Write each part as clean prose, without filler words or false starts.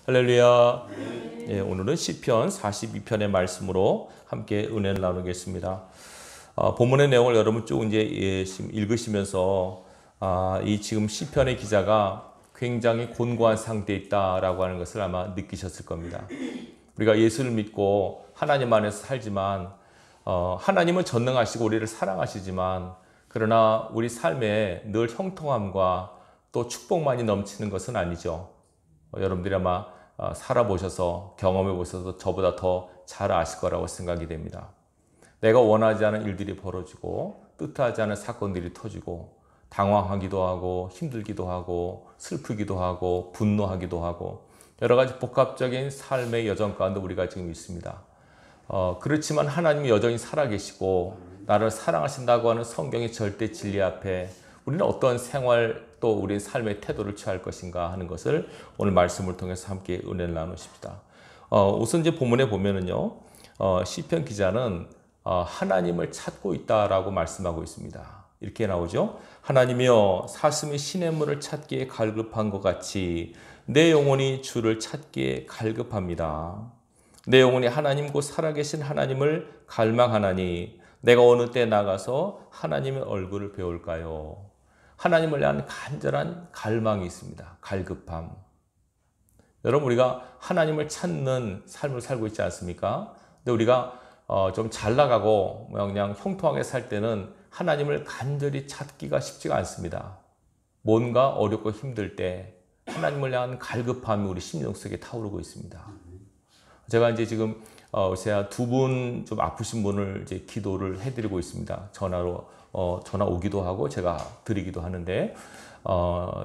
할렐루야. 예, 오늘은 시편 42편의 말씀으로 함께 은혜를 나누겠습니다. 본문의 내용을 여러분 쭉 이제 지금 읽으시면서 이 지금 시편의 기자가 굉장히 곤고한 상태에 있다라고 하는 것을 아마 느끼셨을 겁니다. 우리가 예수를 믿고 하나님 안에서 살지만 하나님은 전능하시고 우리를 사랑하시지만 그러나 우리 삶에 늘 형통함과 또 축복만이 넘치는 것은 아니죠. 여러분들이 아마 살아보셔서 경험해 보셔서 저보다 더 잘 아실 거라고 생각이 됩니다. 내가 원하지 않은 일들이 벌어지고 뜻하지 않은 사건들이 터지고 당황하기도 하고 힘들기도 하고 슬프기도 하고 분노하기도 하고 여러 가지 복합적인 삶의 여정 가운데 우리가 지금 있습니다. 그렇지만 하나님이 여전히 살아계시고 나를 사랑하신다고 하는 성경의 절대 진리 앞에 우리는 어떤 생활 또 우리의 삶의 태도를 취할 것인가 하는 것을 오늘 말씀을 통해서 함께 은혜를 나누십시다. 우선 이제 본문에 보면은요, 시편 기자는 하나님을 찾고 있다라고 말씀하고 있습니다. 이렇게 나오죠. 하나님이여 사슴이 시냇물을 찾기에 갈급한 것 같이 내 영혼이 주를 찾기에 갈급합니다. 내 영혼이 하나님 곧 살아계신 하나님을 갈망하나니 내가 어느 때 나가서 하나님의 얼굴을 배울까요? 하나님을 향한 간절한 갈망이 있습니다. 갈급함. 여러분 우리가 하나님을 찾는 삶을 살고 있지 않습니까? 근데 우리가 좀 잘 나가고 그냥 형통하게 살 때는 하나님을 간절히 찾기가 쉽지가 않습니다. 뭔가 어렵고 힘들 때 하나님을 향한 갈급함이 우리 심령 속에 타오르고 있습니다. 제가 이제 지금 제가 두 분 좀 아프신 분을 이제 기도를 해드리고 있습니다. 전화로 전화 오기도 하고 제가 드리기도 하는데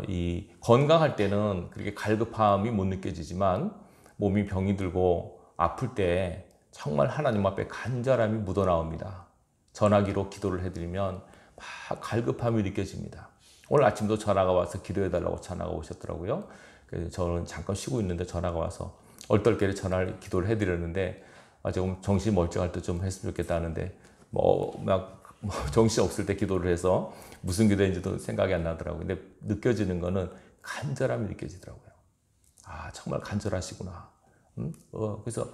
이 건강할 때는 그렇게 갈급함이 못 느껴지지만 몸이 병이 들고 아플 때 정말 하나님 앞에 간절함이 묻어나옵니다. 전화기로 기도를 해드리면 막 갈급함이 느껴집니다. 오늘 아침도 전화가 와서 기도해달라고 전화가 오셨더라고요. 그래서 저는 잠깐 쉬고 있는데 전화가 와서 얼떨결에 기도를 해드렸는데 조금 정신이 멀쩡할 때 좀 했으면 좋겠다 하는데 정신 없을 때 기도를 해서 무슨 기도인지도 생각이 안 나더라고요. 근데 느껴지는 거는 간절함이 느껴지더라고요. 정말 간절하시구나. 그래서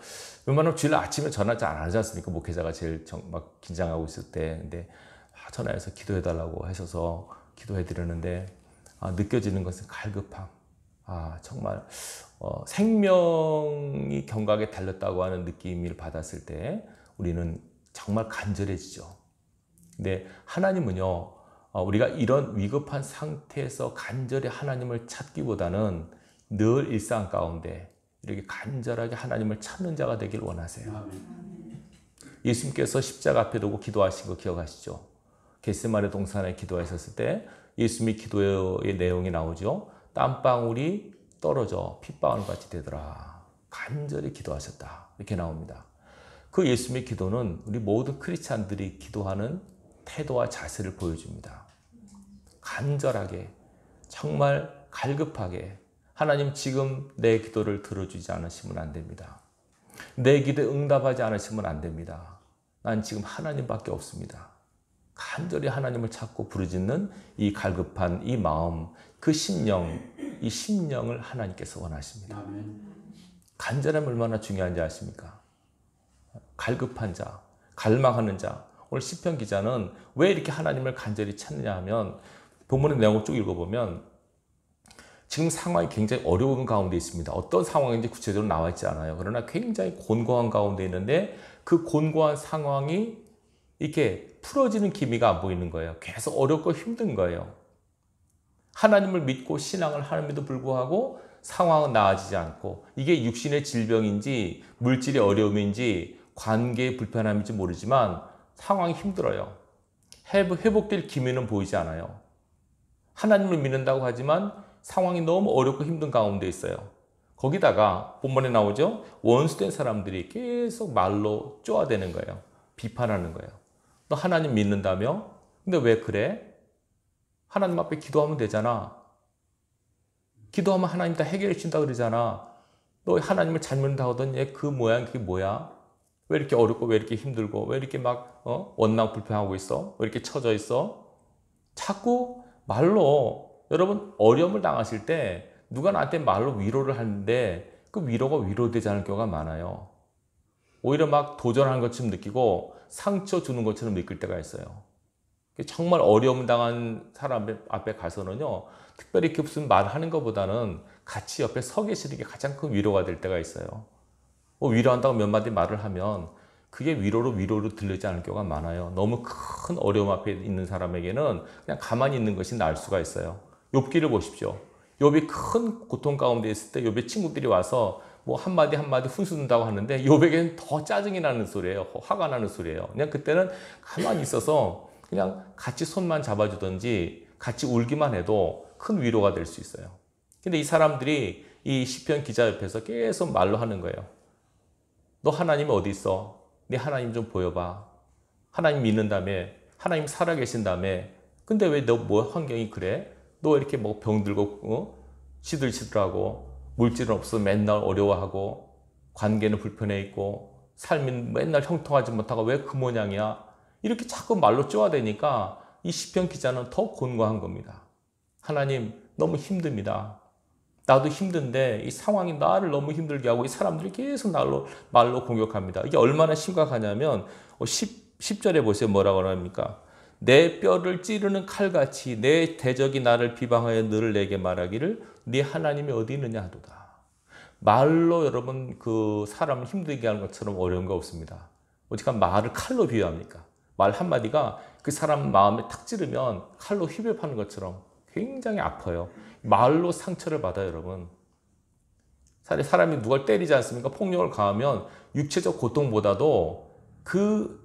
웬만하면 주일 아침에 전화 잘 안 하지 않습니까? 목회자가 제일 막 긴장하고 있을 때. 근데 전화해서 기도해달라고 하셔서 기도해드렸는데 느껴지는 것은 갈급함. 정말 생명이 경각에 달렸다고 하는 느낌을 받았을 때 우리는 정말 간절해지죠. 근데 하나님은요, 우리가 이런 위급한 상태에서 간절히 하나님을 찾기보다는 늘 일상 가운데 이렇게 간절하게 하나님을 찾는 자가 되길 원하세요. 예수님께서 십자가 앞에 두고 기도하신 거 기억하시죠? 겟세마네 동산에 기도하셨을 때 예수님의 기도의 내용이 나오죠. 땀방울이 떨어져 핏방울 같이 되더라. 간절히 기도하셨다. 이렇게 나옵니다. 그 예수님의 기도는 우리 모든 크리스찬들이 기도하는 태도와 자세를 보여줍니다. 간절하게, 정말 갈급하게 하나님 지금 내 기도를 들어주지 않으시면 안 됩니다. 내 기도에 응답하지 않으시면 안 됩니다. 난 지금 하나님밖에 없습니다. 간절히 하나님을 찾고 부르짖는 이 갈급한 이 마음, 그 심령, 이 심령을 하나님께서 원하십니다. 간절함이 얼마나 중요한지 아십니까? 갈급한 자, 갈망하는 자. 오늘 시편 기자는 왜 이렇게 하나님을 간절히 찾느냐 하면 본문의 내용을 쭉 읽어보면 지금 상황이 굉장히 어려운 가운데 있습니다. 어떤 상황인지 구체적으로 나와 있지 않아요. 그러나 굉장히 곤고한 가운데 있는데 그 곤고한 상황이 이렇게 풀어지는 기미가 안 보이는 거예요. 계속 어렵고 힘든 거예요. 하나님을 믿고 신앙을 하는데도 불구하고 상황은 나아지지 않고 이게 육신의 질병인지 물질의 어려움인지 관계의 불편함인지 모르지만 상황이 힘들어요. 회복될 기미는 보이지 않아요. 하나님을 믿는다고 하지만 상황이 너무 어렵고 힘든 가운데 있어요. 거기다가 본문에 나오죠. 원수된 사람들이 계속 말로 쪼아대는 거예요. 비판하는 거예요. 너 하나님 믿는다며? 근데 왜 그래? 하나님 앞에 기도하면 되잖아. 기도하면 하나님 다 해결해 준다 그러잖아. 너 하나님을 잘 믿는다고 하더니 그 모양 그게 뭐야? 왜 이렇게 어렵고 왜 이렇게 힘들고 왜 이렇게 막 원망 불평하고 있어? 왜 이렇게 처져 있어? 자꾸 말로 여러분 어려움을 당하실 때 누가 나한테 말로 위로를 하는데 그 위로가 위로되지 않을 경우가 많아요. 오히려 막 도전하는 것처럼 느끼고 상처 주는 것처럼 느낄 때가 있어요. 정말 어려움 당한 사람 앞에 가서는요, 특별히 이렇게 무슨 말하는 것보다는 같이 옆에 서 계시는 게 가장 큰 위로가 될 때가 있어요. 위로한다고 몇 마디 말을 하면 그게 위로로 들리지 않을 경우가 많아요. 너무 큰 어려움 앞에 있는 사람에게는 그냥 가만히 있는 것이 나을 수가 있어요. 욥기를 보십시오. 욥이 큰 고통 가운데 있을 때 욥의 친구들이 와서 뭐 한마디 훈수는다고 하는데 욥에게는 더 짜증이 나는 소리예요. 화가 나는 소리예요. 그냥 그때는 가만히 있어서 그냥 같이 손만 잡아주든지 같이 울기만 해도 큰 위로가 될 수 있어요. 근데 이 사람들이 이 시편 기자 옆에서 계속 말로 하는 거예요. 너 하나님 어디 있어? 네 하나님 좀 보여봐. 하나님 믿는다며. 하나님 살아계신다며. 근데 왜 너 뭐 환경이 그래? 너 이렇게 뭐 병들고 시들시들하고 물질은 없어 맨날 어려워하고 관계는 불편해 있고 삶이 맨날 형통하지 못하고 왜 그 모양이야? 이렇게 자꾸 말로 쪼아대니까 이 시편 기자는 더 곤고한 겁니다. 하나님 너무 힘듭니다. 나도 힘든데 이 상황이 나를 너무 힘들게 하고 이 사람들이 계속 말로 공격합니다. 이게 얼마나 심각하냐면 10절에 보세요. 뭐라고 합니까? 내 뼈를 찌르는 칼같이 내 대적이 나를 비방하여 늘 내게 말하기를 네 하나님이 어디 있느냐 하도다. 말로 여러분 그 사람을 힘들게 하는 것처럼 어려운 거 없습니다. 오직한 말을 칼로 비유합니까? 말 한마디가 그 사람 마음에 탁 찌르면 칼로 휘벼파는 것처럼 굉장히 아파요. 말로 상처를 받아요, 여러분. 사람이 누굴 때리지 않습니까? 폭력을 가하면 육체적 고통보다도 그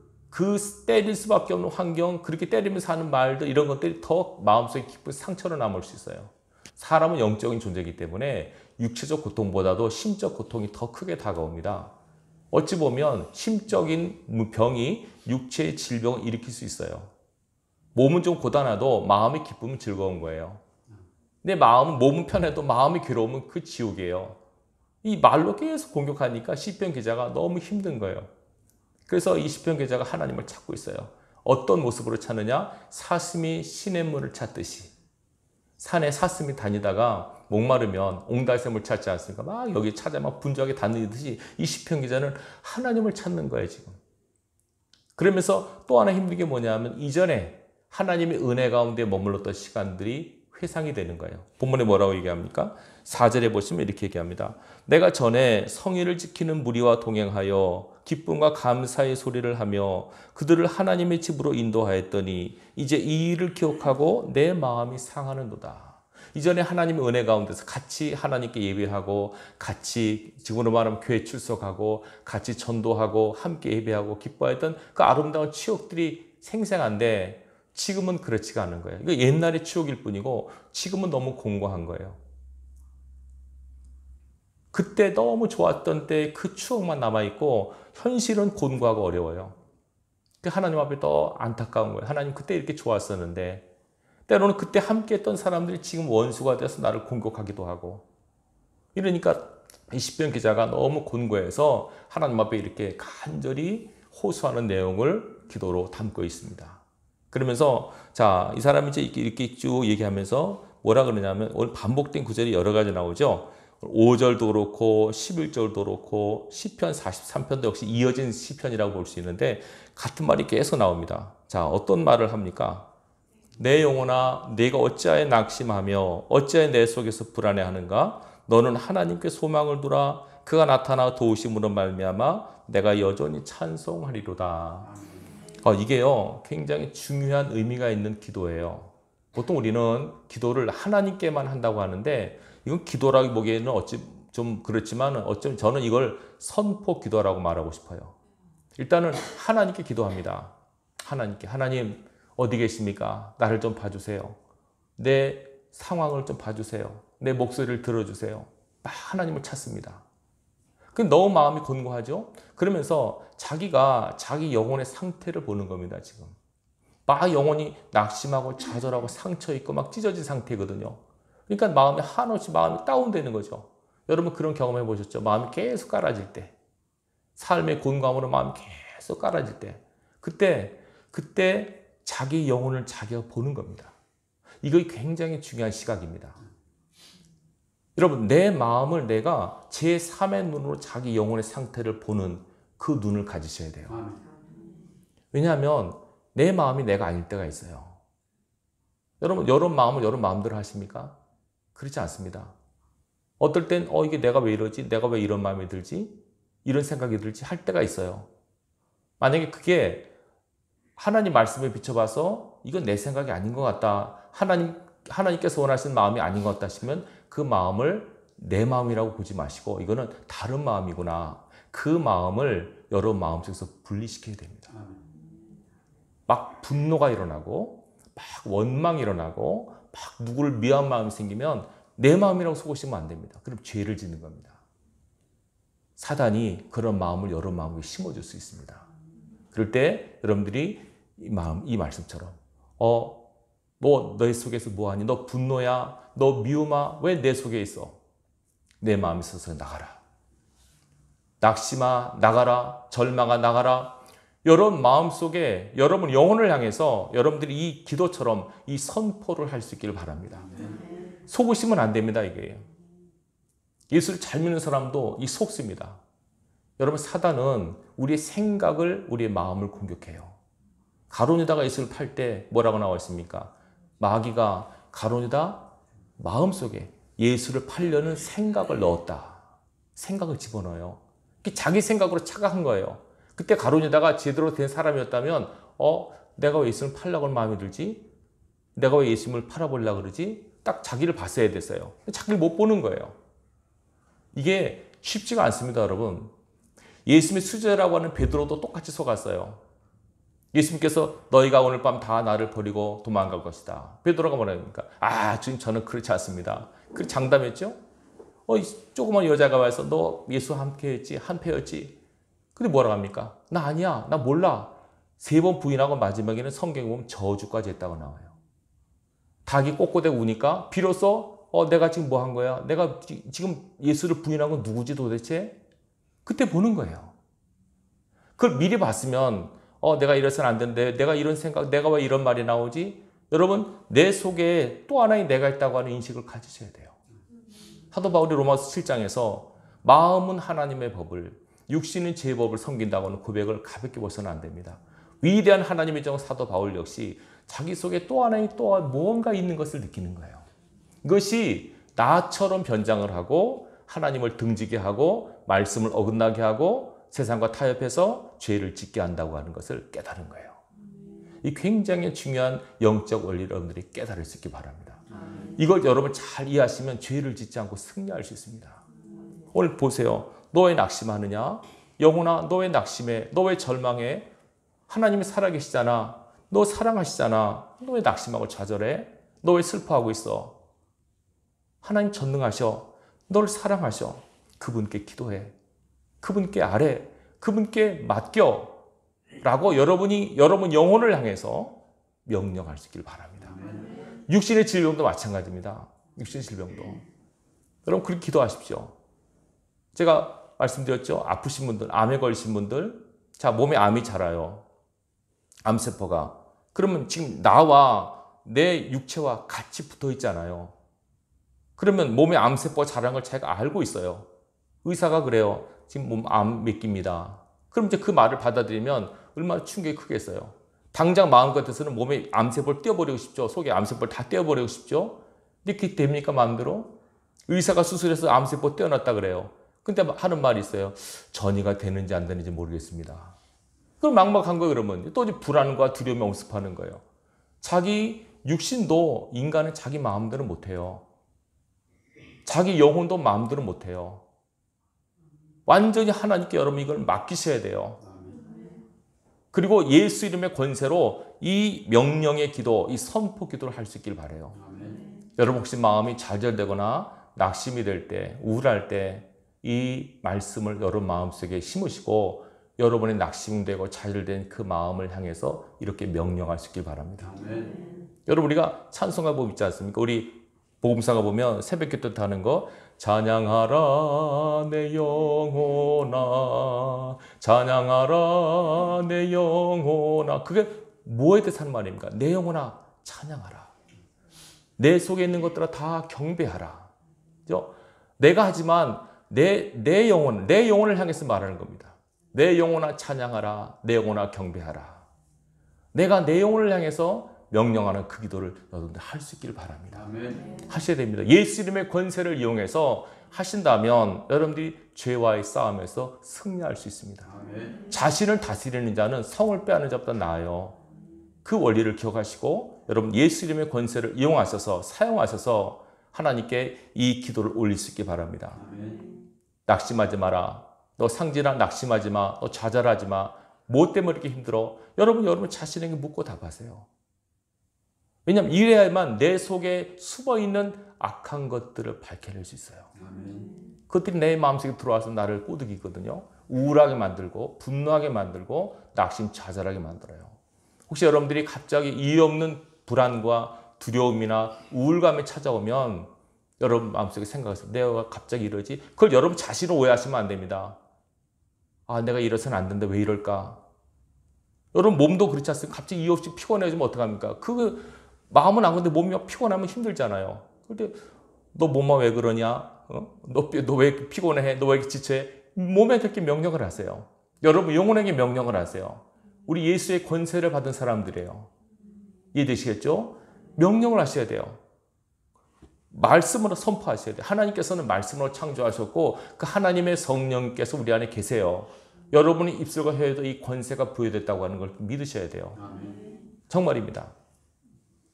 때릴 수밖에 없는 환경, 그렇게 때리면서 하는 말들, 이런 것들이 더 마음속에 깊은 상처로 남을 수 있어요. 사람은 영적인 존재이기 때문에 육체적 고통보다도 심적 고통이 더 크게 다가옵니다. 어찌 보면 심적인 병이 육체의 질병을 일으킬 수 있어요. 몸은 좀 고단해도 마음이 기쁘면 즐거운 거예요. 내 몸은 편해도 마음이 괴로우면 그 지옥이에요. 이 말로 계속 공격하니까 시편 기자가 너무 힘든 거예요. 그래서 이 시편 기자가 하나님을 찾고 있어요. 어떤 모습으로 찾느냐? 사슴이 시냇물을 찾듯이. 산에 사슴이 다니다가 목마르면 옹달샘을 찾지 않습니까? 막 여기 찾아 막 분주하게 다니듯이 이 시편 기자는 하나님을 찾는 거예요, 지금. 그러면서 또 하나 힘든 게 뭐냐면 이전에 하나님의 은혜 가운데 머물렀던 시간들이 회상이 되는 거예요. 본문에 뭐라고 얘기합니까? 4절에 보시면 이렇게 얘기합니다. 내가 전에 성의를 지키는 무리와 동행하여 기쁨과 감사의 소리를 하며 그들을 하나님의 집으로 인도하였더니 이제 이 일을 기억하고 내 마음이 상하는도다. 이전에 하나님의 은혜 가운데서 같이 하나님께 예배하고 같이 지금으로 말하면 교회 출석하고 같이 전도하고 함께 예배하고 기뻐했던 그 아름다운 추억들이 생생한데 지금은 그렇지가 않은 거예요. 이거 옛날의 추억일 뿐이고 지금은 너무 공고한 거예요. 그때 너무 좋았던 때 그 추억만 남아있고 현실은 곤고하고 어려워요. 하나님 앞에 더 안타까운 거예요. 하나님 그때 이렇게 좋았었는데 때로는 그때 함께했던 사람들이 지금 원수가 돼서 나를 공격하기도 하고 이러니까 이 시편 기자가 너무 곤고해서 하나님 앞에 이렇게 간절히 호소하는 내용을 기도로 담고 있습니다. 그러면서 자, 이 사람이 이제 이렇게 쭉 얘기하면서 뭐라 그러냐면 오늘 반복된 구절이 여러 가지 나오죠. 5절도 그렇고 11절도 그렇고 시편 43편도 역시 이어진 시편이라고 볼 수 있는데 같은 말이 계속 나옵니다. 자, 어떤 말을 합니까? 내 영혼아 내가 어찌하여 낙심하며 어찌하여 내 속에서 불안해하는가? 너는 하나님께 소망을 두라. 그가 나타나 도우심으로 말미암아 내가 여전히 찬송하리로다. 이게요 굉장히 중요한 의미가 있는 기도예요. 보통 우리는 기도를 하나님께만 한다고 하는데 이건 기도라고 보기에는 어찌 좀 그렇지만 어쩌면 저는 이걸 선포 기도라고 말하고 싶어요. 일단은 하나님께 기도합니다. 하나님께 하나님 어디 계십니까? 나를 좀 봐주세요. 내 상황을 좀 봐주세요. 내 목소리를 들어주세요. 하나님을 찾습니다. 너무 마음이 곤고하죠? 그러면서 자기가 자기 영혼의 상태를 보는 겁니다, 지금. 막 영혼이 낙심하고 좌절하고 상처있고 막 찢어진 상태거든요. 그러니까 마음이 한없이 마음이 다운되는 거죠. 여러분 그런 경험해 보셨죠? 마음이 계속 깔아질 때. 삶의 곤고함으로 마음이 계속 깔아질 때. 그때 자기 영혼을 자기가 보는 겁니다. 이거 굉장히 중요한 시각입니다. 여러분, 내 마음을 내가 제3의 눈으로 자기 영혼의 상태를 보는 그 눈을 가지셔야 돼요. 왜냐하면 내 마음이 내가 아닐 때가 있어요. 여러분, 여러분 마음을 여러분 마음대로 하십니까? 그렇지 않습니다. 어떨 땐 이게 내가 왜 이러지? 내가 왜 이런 마음이 들지? 이런 생각이 들지? 할 때가 있어요. 만약에 그게 하나님 말씀에 비춰봐서 이건 내 생각이 아닌 것 같다. 하나님께서 원하시는 마음이 아닌 것 같다 하시면 그 마음을 내 마음이라고 보지 마시고 이거는 다른 마음이구나. 그 마음을 여러분 마음속에서 분리시켜야 됩니다. 막 분노가 일어나고 막 원망이 일어나고 막 누구를 미워한 마음이 생기면 내 마음이라고 속으시면 안 됩니다. 그럼 죄를 짓는 겁니다. 사단이 그런 마음을 여러분 마음에 심어줄 수 있습니다. 그럴 때 여러분들이 이 말씀처럼 너 내 속에서 뭐하니? 너 분노야? 너 미움아? 왜 내 속에 있어? 내 마음에 있어서 나가라. 낙심아 나가라. 절망아 나가라. 여러분 마음속에 여러분 영혼을 향해서 여러분들이 이 기도처럼 이 선포를 할 수 있기를 바랍니다. 속으시면 안 됩니다. 이게 예수를 잘 믿는 사람도 이 속습니다. 여러분 사단은 우리의 생각을 우리의 마음을 공격해요. 가룟유다가 예수를 팔 때 뭐라고 나와 있습니까? 마귀가 가룟유다 마음속에 예수를 팔려는 생각을 넣었다. 생각을 집어넣어요. 자기 생각으로 착각한 거예요. 그때 가룟유다가 제대로 된 사람이었다면 내가 왜 예수를 팔려고 하는 마음이 들지? 내가 왜 예수님을 팔아보려고 그러지? 딱 자기를 봤어야 됐어요. 자기를 못 보는 거예요. 이게 쉽지가 않습니다, 여러분. 예수님의 수제라고 하는 베드로도 똑같이 속았어요. 예수님께서 너희가 오늘 밤 다 나를 버리고 도망갈 것이다. 베드로가 뭐라 합니까? 주님 저는 그렇지 않습니다. 그 장담했죠? 조그만 여자가 와서 너 예수와 함께 했지? 한패였지? 근데 뭐라고 합니까? 나 아니야. 나 몰라. 3번 부인하고 마지막에는 성경에 보면 저주까지 했다고 나와요. 닭이 꼬꼬대고 우니까 비로소 내가 지금 뭐 한 거야? 내가 지금 예수를 부인한 건 누구지 도대체? 그때 보는 거예요. 그걸 미리 봤으면 내가 이래서는 안 되는데 내가 이런 생각, 내가 왜 이런 말이 나오지? 여러분 내 속에 또 하나의 내가 있다고 하는 인식을 가지셔야 돼요. 사도 바울이 로마서 7장에서 마음은 하나님의 법을 육신은 제 법을 섬긴다고 하는 고백을 가볍게 보서는 안 됩니다. 위대한 하나님의 종 사도 바울 역시 자기 속에 또 하나의 또 무언가 있는 것을 느끼는 거예요. 이것이 나처럼 변장을 하고 하나님을 등지게 하고 말씀을 어긋나게 하고 세상과 타협해서 죄를 짓게 한다고 하는 것을 깨달은 거예요. 이 굉장히 중요한 영적 원리를 여러분들이 깨달을 수 있기 바랍니다. 이걸 여러분 잘 이해하시면 죄를 짓지 않고 승리할 수 있습니다. 오늘 보세요. 너 왜 낙심하느냐? 영혼아 너 왜 낙심해? 너 왜 절망해? 하나님이 살아계시잖아. 너 사랑하시잖아. 너 왜 낙심하고 좌절해? 너 왜 슬퍼하고 있어? 하나님 전능하셔. 너를 사랑하셔. 그분께 기도해. 그분께 아뢰. 그분께 맡겨. 라고 여러분 영혼을 향해서 명령할 수 있길 바랍니다. 육신의 질병도 마찬가지입니다. 육신의 질병도. 여러분 그렇게 기도하십시오. 제가 말씀드렸죠. 아프신 분들, 암에 걸리신 분들, 자 몸에 암이 자라요. 암세포가. 그러면 지금 나와 내 육체와 같이 붙어 있잖아요. 그러면 몸에 암세포가 자란 걸 제가 알고 있어요. 의사가 그래요. 지금 몸 암 몇 기입니다. 그럼 이제 그 말을 받아들이면 얼마나 충격이 크겠어요. 당장 마음 같아서는 몸에 암세포를 떼어버리고 싶죠. 속에 암세포를 다 떼어버리고 싶죠. 근데 그게 됩니까 마음대로? 의사가 수술해서 암세포 떼어놨다 그래요. 근데 하는 말이 있어요. 전이가 되는지 안 되는지 모르겠습니다. 그럼 막막한 거예요. 그러면 또 이제 불안과 두려움이 엄습하는 거예요. 자기 육신도 인간은 자기 마음대로 못해요. 자기 영혼도 마음대로 못해요. 완전히 하나님께 여러분 이걸 맡기셔야 돼요. 그리고 예수 이름의 권세로 이 명령의 기도, 이 선포 기도를 할 수 있길 바라요. 여러분 혹시 마음이 좌절되거나 낙심이 될 때, 우울할 때 이 말씀을 여러분 마음속에 심으시고 여러분의 낙심되고 좌절된 그 마음을 향해서 이렇게 명령할 수 있길 바랍니다. 여러분 우리가 찬송가 법 있지 않습니까? 우리 복음사가 보면 새벽기도 때 하는 거 찬양하라 내 영혼아 찬양하라 내 영혼아 그게 뭐에 대해서 하는 말입니까? 내 영혼아 찬양하라 내 속에 있는 것들아 다 경배하라 그죠? 내가 하지만 내 영혼을 향해서 말하는 겁니다. 내 영혼아 찬양하라. 내 영혼아 경배하라. 내가 내 영혼을 향해서 명령하는 그 기도를 여러분들 할 수 있기를 바랍니다. 아멘. 하셔야 됩니다. 예수 이름의 권세를 이용해서 하신다면 여러분들이 죄와의 싸움에서 승리할 수 있습니다. 아멘. 자신을 다스리는 자는 성을 빼앗는 자보다 나아요. 그 원리를 기억하시고 여러분 예수 이름의 권세를 이용하셔서 사용하셔서 하나님께 이 기도를 올릴 수 있기 바랍니다. 아멘. 낙심하지 마라. 너 상진아 낙심하지 마. 너 좌절하지 마. 뭐 때문에 이렇게 힘들어? 여러분 자신에게 묻고 답하세요. 왜냐하면 이래야만 내 속에 숨어있는 악한 것들을 밝혀낼 수 있어요. 아멘. 그것들이 내 마음속에 들어와서 나를 꼬드기거든요. 우울하게 만들고 분노하게 만들고 낙심 좌절하게 만들어요. 혹시 여러분들이 갑자기 이유 없는 불안과 두려움이나 우울감이 찾아오면 여러분 마음속에 생각하세요. 내가 갑자기 이러지? 그걸 여러분 자신을 오해하시면 안 됩니다. 아, 내가 이래서는 안 된다. 왜 이럴까? 여러분 몸도 그렇지 않습니까? 갑자기 이유 없이 피곤해지면 어떡합니까? 마음은 안 건데 몸이 피곤하면 힘들잖아요. 근데 너 몸만 왜 그러냐? 너 왜 이렇게 피곤해? 너 왜 이렇게 지쳐해? 몸에 그렇게 명령을 하세요. 여러분 영혼에게 명령을 하세요. 우리 예수의 권세를 받은 사람들이에요. 이해되시겠죠? 명령을 하셔야 돼요. 말씀으로 선포하셔야 돼요. 하나님께서는 말씀으로 창조하셨고 그 하나님의 성령께서 우리 안에 계세요. 여러분이 입술과 혀에도 이 권세가 부여됐다고 하는 걸 믿으셔야 돼요. 아멘. 정말입니다.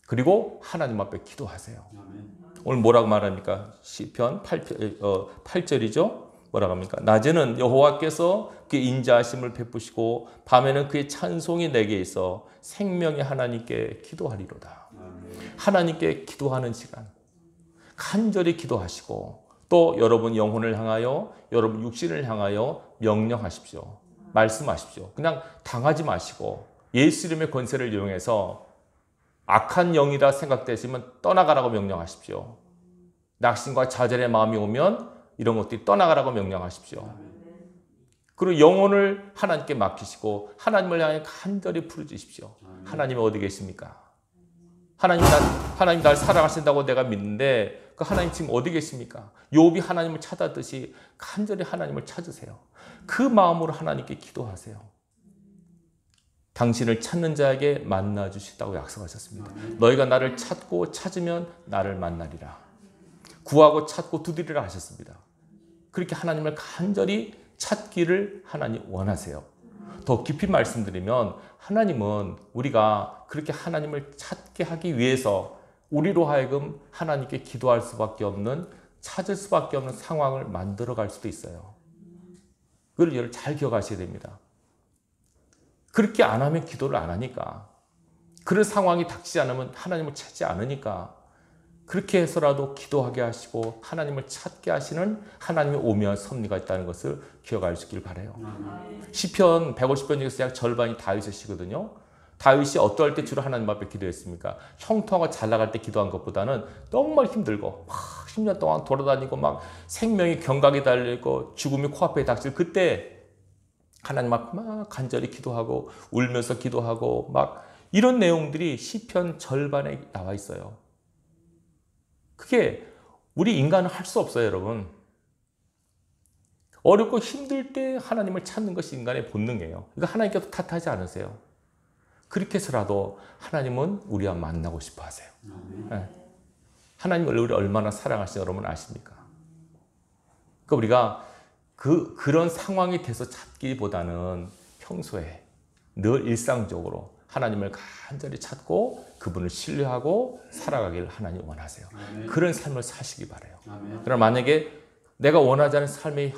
그리고 하나님 앞에 기도하세요. 아멘. 오늘 뭐라고 말합니까? 시편 8절이죠? 뭐라고 합니까? 낮에는 여호와께서 그의 인자하심을 베푸시고 밤에는 그의 찬송이 내게 있어 생명의 하나님께 기도하리로다. 아멘. 하나님께 기도하는 시간 간절히 기도하시고 또 여러분 영혼을 향하여 여러분 육신을 향하여 명령하십시오. 말씀하십시오. 그냥 당하지 마시고 예수 이름의 권세를 이용해서 악한 영이라 생각되시면 떠나가라고 명령하십시오. 낙심과 좌절의 마음이 오면 이런 것들이 떠나가라고 명령하십시오. 그리고 영혼을 하나님께 맡기시고 하나님을 향해 간절히 부르짖으십시오. 하나님은 어디 계십니까? 하나님 날 사랑하신다고 내가 믿는데 그 하나님 지금 어디 계십니까? 욥이 하나님을 찾았듯이 간절히 하나님을 찾으세요. 그 마음으로 하나님께 기도하세요. 당신을 찾는 자에게 만나 주시다고 약속하셨습니다. 너희가 나를 찾고 찾으면 나를 만나리라. 구하고 찾고 두드리라 하셨습니다. 그렇게 하나님을 간절히 찾기를 하나님 원하세요. 더 깊이 말씀드리면 하나님은 우리가 그렇게 하나님을 찾게 하기 위해서 우리로 하여금 하나님께 기도할 수밖에 없는 찾을 수밖에 없는 상황을 만들어 갈 수도 있어요. 그걸 잘 기억하셔야 됩니다. 그렇게 안 하면 기도를 안 하니까 그런 상황이 닥치지 않으면 하나님을 찾지 않으니까 그렇게 해서라도 기도하게 하시고 하나님을 찾게 하시는 하나님의 오묘한 섭리가 있다는 것을 기억할 수 있길 바라요. 시편 150편 중에서 약 절반이 다윗의 시거든요. 다윗이 어떠할 때 주로 하나님 앞에 기도했습니까? 형통하고 잘 나갈 때 기도한 것보다는 정말 힘들고 막 10년 동안 돌아다니고 막 생명이 경각이 달리고 죽음이 코앞에 닥칠 그때 하나님 앞에 막 간절히 기도하고 울면서 기도하고 막 이런 내용들이 시편 절반에 나와 있어요. 그게 우리 인간은 할 수 없어요, 여러분. 어렵고 힘들 때 하나님을 찾는 것이 인간의 본능이에요. 그러니까 하나님께서 탓하지 않으세요. 그렇게 해서라도 하나님은 우리와 만나고 싶어 하세요. 네. 하나님을 우리 얼마나 사랑하시는지 여러분 아십니까? 그러니까 우리가 그런 상황이 돼서 찾기보다는 평소에 늘 일상적으로 하나님을 간절히 찾고 그분을 신뢰하고 살아가기를 하나님 원하세요. 아멘. 그런 삶을 사시기 바라요. 아멘. 그러나 만약에 내가 원하지 않은 삶의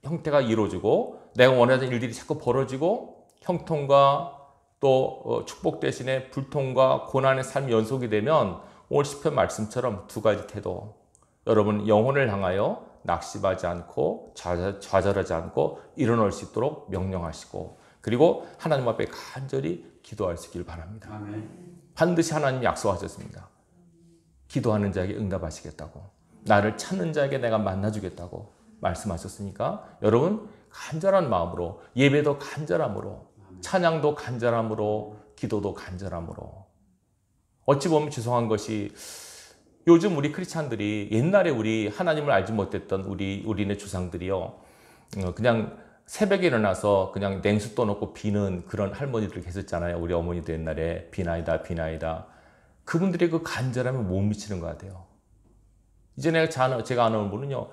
형태가 이루어지고 내가 원하지 않은 일들이 자꾸 벌어지고 형통과 또 축복 대신에 불통과 고난의 삶이 연속이 되면 오늘 시편 말씀처럼 두 가지 태도. 여러분 영혼을 향하여 낙심하지 않고 좌절하지 않고 일어날 수 있도록 명령하시고 그리고 하나님 앞에 간절히 기도할 수 있길 바랍니다. 아멘. 반드시 하나님이 약속하셨습니다. 기도하는 자에게 응답하시겠다고 나를 찾는 자에게 내가 만나주겠다고 말씀하셨으니까 여러분 간절한 마음으로 예배도 간절함으로 찬양도 간절함으로 기도도 간절함으로 어찌 보면 죄송한 것이 요즘 우리 크리스찬들이 옛날에 우리 하나님을 알지 못했던 우리네 조상들이요. 그냥 새벽에 일어나서 그냥 냉수 떠놓고 비는 그런 할머니들 계셨잖아요. 우리 어머니도 옛날에 비나이다 비나이다. 그분들의 그 간절함에 못 미치는 것 같아요. 이제 제가 아는 분은요.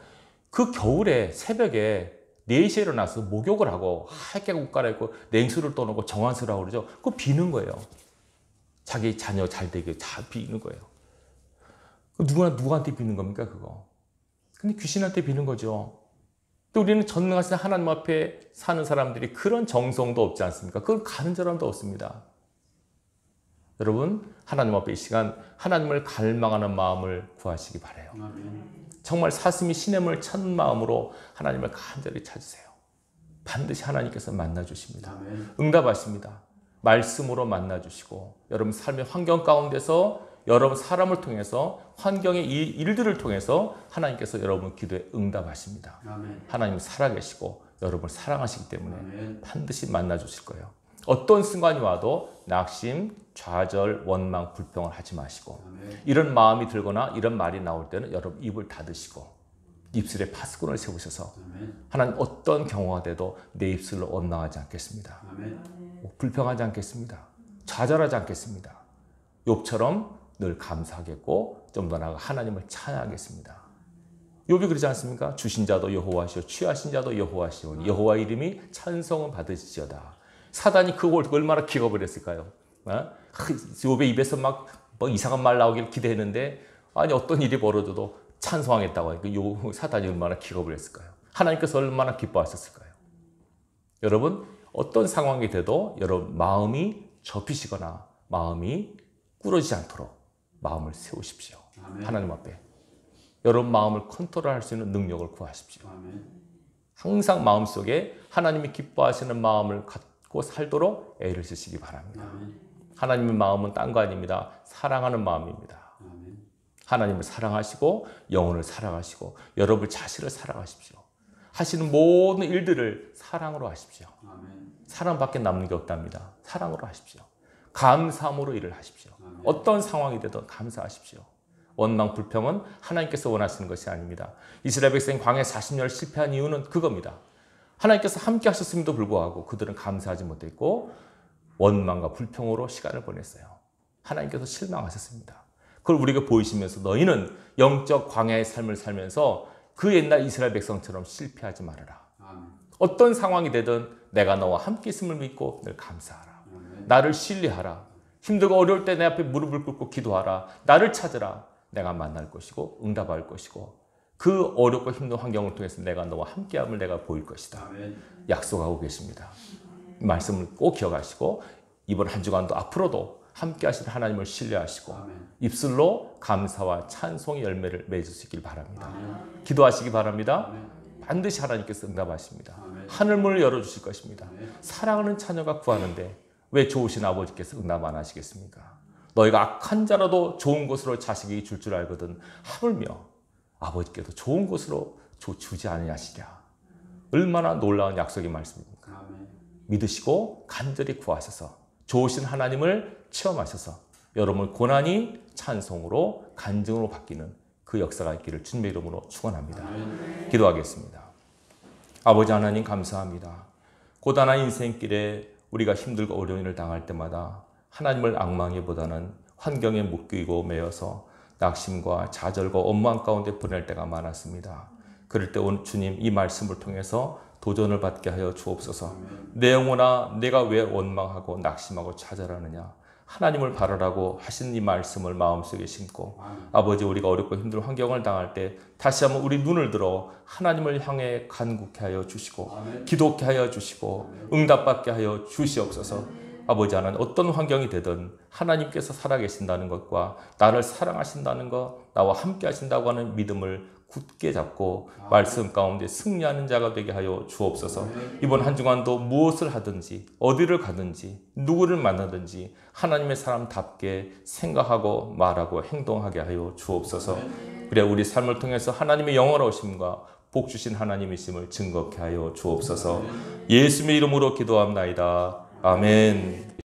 그 겨울에 새벽에 4시에 일어나서 목욕을 하고 하얗게 옷 갈아입고 냉수를 떠놓고 정한수라고 그러죠. 그거 비는 거예요. 자기 자녀 잘 되게 다 비는 거예요. 누구한테 비는 겁니까 그거? 근데 귀신한테 비는 거죠. 또 우리는 전능하신 하나님 앞에 사는 사람들이 그런 정성도 없지 않습니까? 그건 간절함도 없습니다. 여러분 하나님 앞에 이 시간 하나님을 갈망하는 마음을 구하시기 바라요. 정말 사슴이 시냇을 찾는 마음으로 하나님을 간절히 찾으세요. 반드시 하나님께서 만나주십니다. 응답하십니다. 말씀으로 만나주시고 여러분 삶의 환경 가운데서 여러분 사람을 통해서 환경의 일들을 통해서 하나님께서 여러분 기도에 응답하십니다. 하나님은 살아계시고 여러분을 사랑하시기 때문에 반드시 만나주실 거예요. 어떤 순간이 와도 낙심, 좌절, 원망, 불평을 하지 마시고 이런 마음이 들거나 이런 말이 나올 때는 여러분 입을 닫으시고 입술에 파수꾼을 세우셔서 하나님 어떤 경우가 돼도 내 입술로 원망하지 않겠습니다. 불평하지 않겠습니다. 좌절하지 않겠습니다. 욥처럼 늘 감사하겠고 좀 더 나아가 하나님을 찬양하겠습니다. 욥이 그러지 않습니까? 주신 자도 여호와시오 취하신 자도 여호와시오 여호와 이름이 찬송을 받으시지어다. 사단이 그걸 얼마나 기겁을 했을까요? 욥의 입에서 막 이상한 말 나오길 기대했는데 아니 어떤 일이 벌어져도 찬송하겠다고 하니까 사단이 얼마나 기겁을 했을까요? 하나님께서 얼마나 기뻐하셨을까요? 여러분 어떤 상황이 돼도 여러분 마음이 접히시거나 마음이 꾸러지지 않도록 마음을 세우십시오. 아멘. 하나님 앞에 여러분 마음을 컨트롤할 수 있는 능력을 구하십시오. 아멘. 항상 마음속에 하나님이 기뻐하시는 마음을 갖고 살도록 애를 쓰시기 바랍니다. 아멘. 하나님의 마음은 딴 거 아닙니다. 사랑하는 마음입니다. 아멘. 하나님을 사랑하시고 영혼을 사랑하시고 여러분 자신을 사랑하십시오. 하시는 모든 일들을 사랑으로 하십시오. 아멘. 사랑밖에 남는 게 없답니다. 사랑으로 하십시오. 감사함으로 일을 하십시오. 아멘. 어떤 상황이 되든 감사하십시오. 원망, 불평은 하나님께서 원하시는 것이 아닙니다. 이스라엘 백성이 광야 40년을 실패한 이유는 그겁니다. 하나님께서 함께 하셨음에도 불구하고 그들은 감사하지 못했고 원망과 불평으로 시간을 보냈어요. 하나님께서 실망하셨습니다. 그걸 우리가 보이시면서 너희는 영적 광야의 삶을 살면서 그 옛날 이스라엘 백성처럼 실패하지 말아라. 아멘. 어떤 상황이 되든 내가 너와 함께 있음을 믿고 늘 감사하라. 나를 신뢰하라. 힘들고 어려울 때 내 앞에 무릎을 꿇고 기도하라. 나를 찾으라. 내가 만날 것이고 응답할 것이고 그 어렵고 힘든 환경을 통해서 내가 너와 함께함을 내가 보일 것이다. 아멘. 약속하고 계십니다. 말씀을 꼭 기억하시고 이번 한 주간도 앞으로도 함께 하시는 하나님을 신뢰하시고 아멘. 입술로 감사와 찬송의 열매를 맺을 수 있길 바랍니다. 아멘. 기도하시기 바랍니다. 아멘. 반드시 하나님께서 응답하십니다. 아멘. 하늘문을 열어주실 것입니다. 아멘. 사랑하는 자녀가 구하는데 왜 좋으신 아버지께서 응답 안 하시겠습니까? 너희가 악한 자라도 좋은 곳으로 자식이 줄 알거든 하물며 아버지께도 좋은 곳으로 주지 아니하시랴. 얼마나 놀라운 약속의 말씀입니까? 아멘. 믿으시고 간절히 구하셔서 좋으신 하나님을 체험하셔서 여러분 고난이 찬송으로 간증으로 바뀌는 그 역사가 있기를 주님의 이름으로 축원합니다. 아멘. 기도하겠습니다. 아버지 하나님 감사합니다. 고단한 인생길에 우리가 힘들고 어려운 일을 당할 때마다 하나님을 앙망하기보다는 환경에 묶이고 매여서 낙심과 좌절과 원망 가운데 보낼 때가 많았습니다. 그럴 때 오늘 주님 이 말씀을 통해서 도전을 받게 하여 주옵소서. 내 영혼아 내가 왜 원망하고 낙심하고 좌절하느냐. 하나님을 바라라고 하신 이 말씀을 마음속에 심고 아버지 우리가 어렵고 힘든 환경을 당할 때 다시 한번 우리 눈을 들어 하나님을 향해 간구케 하여 주시고 기도케 하여 주시고 응답받게 하여 주시옵소서. 아버지 하나님 어떤 환경이 되든 하나님께서 살아계신다는 것과 나를 사랑하신다는 것 나와 함께 하신다고 하는 믿음을 굳게 잡고 말씀 가운데 승리하는 자가 되게 하여 주옵소서. 이번 한 주간도 무엇을 하든지 어디를 가든지 누구를 만나든지 하나님의 사람답게 생각하고 말하고 행동하게 하여 주옵소서. 그래 우리 삶을 통해서 하나님의 영원하심과 복 주신 하나님이심을 증거케 하여 주옵소서. 예수님의 이름으로 기도합나이다. 아멘.